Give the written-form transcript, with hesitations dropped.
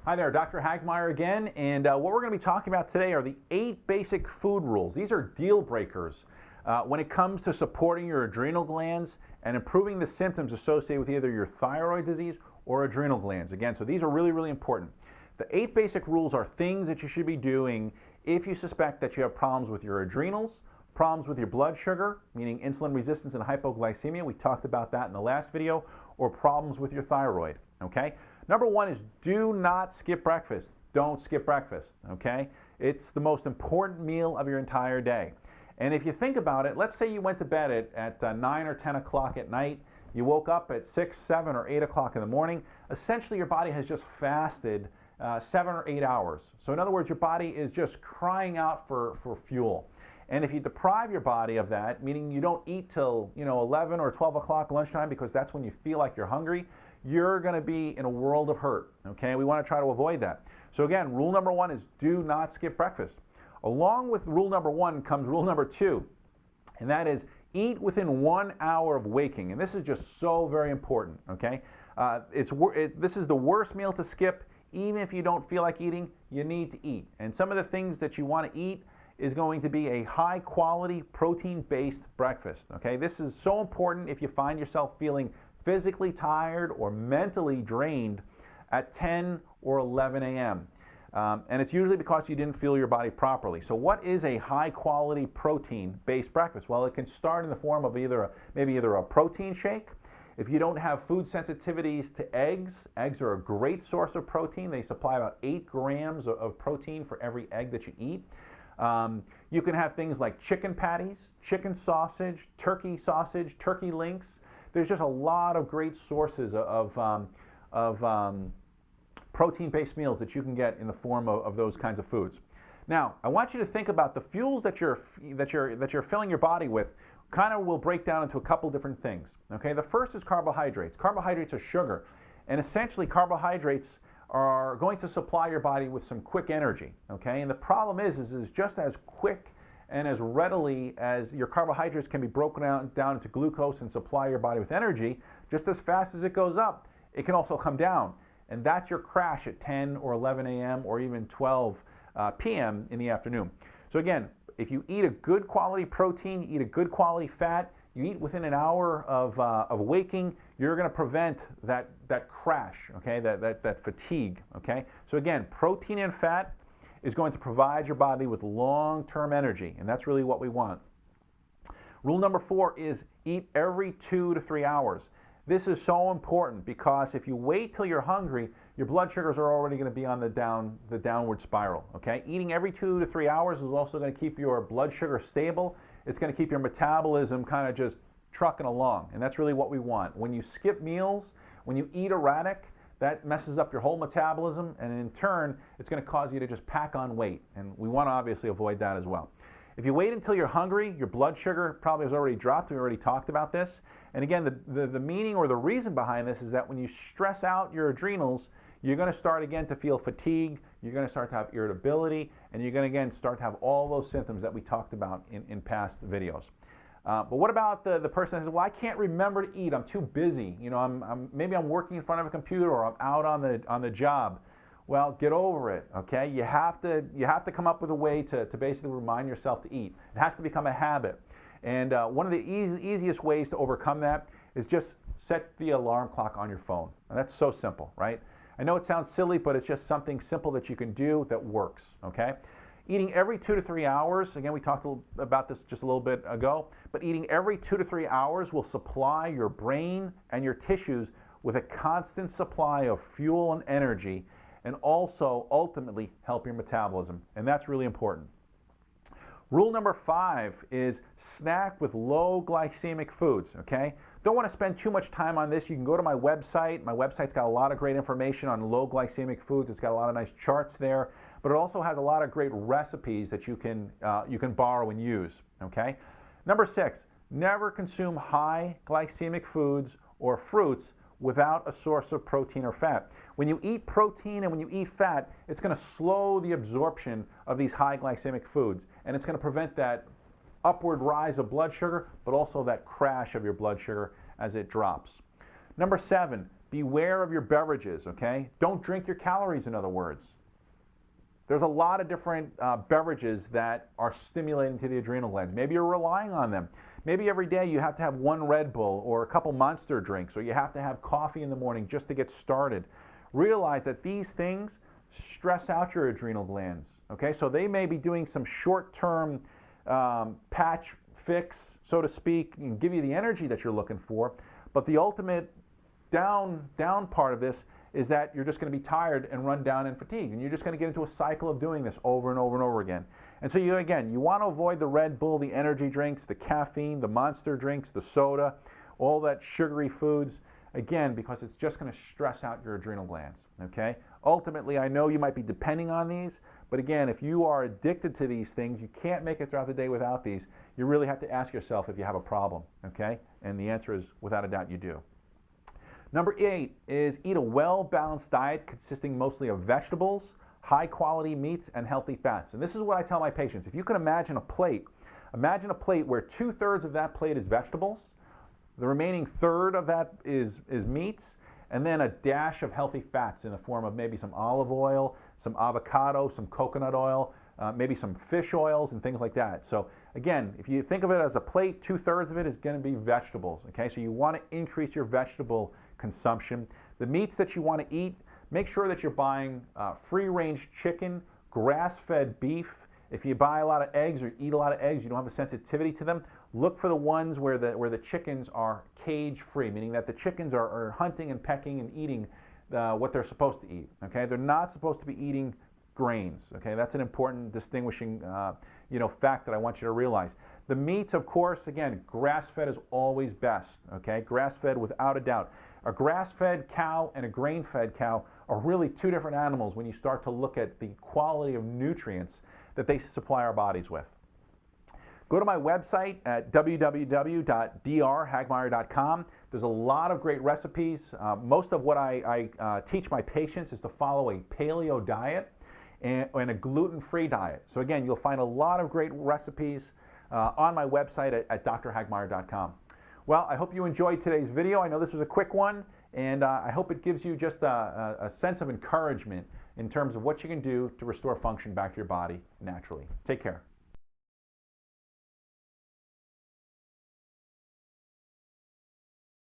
Hi there, Dr. Hagmeyer again, and what we're going to be talking about today are the 8 basic food rules. These are deal breakers when it comes to supporting your adrenal glands and improving the symptoms associated with either your thyroid disease or adrenal glands. Again, so these are really, really important. The 8 basic rules are things that you should be doing if you suspect that you have problems with your adrenals, problems with your blood sugar, meaning insulin resistance and hypoglycemia. We talked about that in the last video, or problems with your thyroid, okay? Number 1 is do not skip breakfast. Don't skip breakfast, okay? It's the most important meal of your entire day. And if you think about it, let's say you went to bed at 9 or 10 o'clock at night, you woke up at 6, 7, or 8 o'clock in the morning, essentially your body has just fasted 7 or 8 hours. So in other words, your body is just crying out for fuel. And if you deprive your body of that, meaning you don't eat till 11 or 12 o'clock lunchtime because that's when you feel like you're hungry, you're going to be in a world of hurt, okay? We want to try to avoid that. So again, rule number 1 is do not skip breakfast. Along with rule number 1 comes rule number 2, and that is eat within 1 hour of waking. And this is just so very important, okay? This is the worst meal to skip. Even if you don't feel like eating, you need to eat. And some of the things that you want to eat is going to be a high quality protein-based breakfast, okay? This is so important if you find yourself feeling physically tired or mentally drained at 10 or 11 a.m. And it's usually because you didn't fuel your body properly. So what is a high quality protein-based breakfast? Well, it can start in the form of maybe either a protein shake. If you don't have food sensitivities to eggs, eggs are a great source of protein. They supply about 8 grams of protein for every egg that you eat. You can have things like chicken patties, chicken sausage, turkey links. There's just a lot of great sources of protein-based meals that you can get in the form of those kinds of foods. Now, I want you to think about the fuels that you're filling your body with. Kind of will break down into a couple different things. Okay, the first is carbohydrates. Carbohydrates are sugar, and essentially carbohydrates are going to supply your body with some quick energy. Okay, and the problem is just as quick and as readily as your carbohydrates can be broken down into glucose and supply your body with energy, just as fast as it goes up, it can also come down. And that's your crash at 10 or 11 a.m. or even 12 p.m. in the afternoon. So again, if you eat a good quality protein, you eat a good quality fat, you eat within an hour of waking, you're going to prevent that crash, okay, that fatigue, okay? So again, protein and fat is going to provide your body with long-term energy, and that's really what we want. Rule number 4 is eat every 2 to 3 hours. This is so important because if you wait till you're hungry, your blood sugars are already going to be on the downward spiral, okay? Eating every 2 to 3 hours is also going to keep your blood sugar stable. It's going to keep your metabolism kind of just trucking along, and that's really what we want. When you skip meals, when you eat erratic, that messes up your whole metabolism, and in turn, it's going to cause you to just pack on weight, and we want to obviously avoid that as well. If you wait until you're hungry, your blood sugar probably has already dropped. We already talked about this. And again, the meaning or the reason behind this is that when you stress out your adrenals, you're going to start again to feel fatigue, you're going to start to have irritability, and you're going to again start to have all those symptoms that we talked about in past videos. But what about the person that says, well, I can't remember to eat, I'm too busy, maybe I'm working in front of a computer or I'm out on the job. Well, get over it, okay? You have to come up with a way to basically remind yourself to eat. It has to become a habit. And one of the easiest ways to overcome that is just set the alarm clock on your phone. And that's so simple, right? I know it sounds silly, but it's just something simple that you can do that works, okay? Eating every 2 to 3 hours, again, we talked about this just a little bit ago, but eating every 2 to 3 hours will supply your brain and your tissues with a constant supply of fuel and energy, and also ultimately help your metabolism. And that's really important. Rule number 5 is snack with low glycemic foods, okay? Don't want to spend too much time on this. You can go to my website. My website's got a lot of great information on low glycemic foods. It's got a lot of nice charts there, but it also has a lot of great recipes that you can borrow and use, okay? Number 6, never consume high glycemic foods or fruits without a source of protein or fat. When you eat protein and when you eat fat, it's going to slow the absorption of these high glycemic foods, and it's going to prevent that upward rise of blood sugar, but also that crash of your blood sugar as it drops. Number 7, Beware of your beverages, okay? Don't drink your calories, in other words. There's a lot of different beverages that are stimulating to the adrenal glands. Maybe you're relying on them. Maybe every day you have to have one Red Bull or a couple Monster drinks, or you have to have coffee in the morning just to get started. Realize that these things stress out your adrenal glands, okay? So they may be doing some short-term patch fix, so to speak, and give you the energy that you're looking for, but the ultimate down part of this is that you're just going to be tired and run down and fatigued, and you're just going to get into a cycle of doing this over and over and over again. And so you want to avoid the Red Bull, the energy drinks, the caffeine, the Monster drinks, the soda, all that sugary foods, again, because it's just going to stress out your adrenal glands, okay? Ultimately, I know you might be depending on these, but again, if you are addicted to these things, you can't make it throughout the day without these. You really have to ask yourself if you have a problem, okay? And the answer is, without a doubt, you do. Number 8 is eat a well-balanced diet consisting mostly of vegetables, high-quality meats, and healthy fats. And this is what I tell my patients. If you can imagine a plate where 2/3 of that plate is vegetables, the remaining third of that is meats, and then a dash of healthy fats in the form of maybe some olive oil, some avocado, some coconut oil, maybe some fish oils and things like that. So again, if you think of it as a plate, 2/3 of it is going to be vegetables, okay? So you want to increase your vegetable consumption. The meats that you want to eat, make sure that you're buying free-range chicken, grass-fed beef. If you buy a lot of eggs or eat a lot of eggs, you don't have a sensitivity to them, look for the ones where the chickens are cage-free, meaning that the chickens are hunting and pecking and eating what they're supposed to eat, okay? They're not supposed to be eating grains, okay? That's an important distinguishing fact that I want you to realize. The meats, of course, again, grass-fed is always best, okay? Grass-fed without a doubt. A grass-fed cow and a grain-fed cow are really two different animals when you start to look at the quality of nutrients that they supply our bodies with. Go to my website at www.drhagmeyer.com. There's a lot of great recipes. Most of what I teach my patients is to follow a paleo diet and a gluten-free diet. So again, you'll find a lot of great recipes on my website at drhagmeyer.com. Well, I hope you enjoyed today's video. I know this was a quick one, and I hope it gives you just a sense of encouragement in terms of what you can do to restore function back to your body naturally. Take care.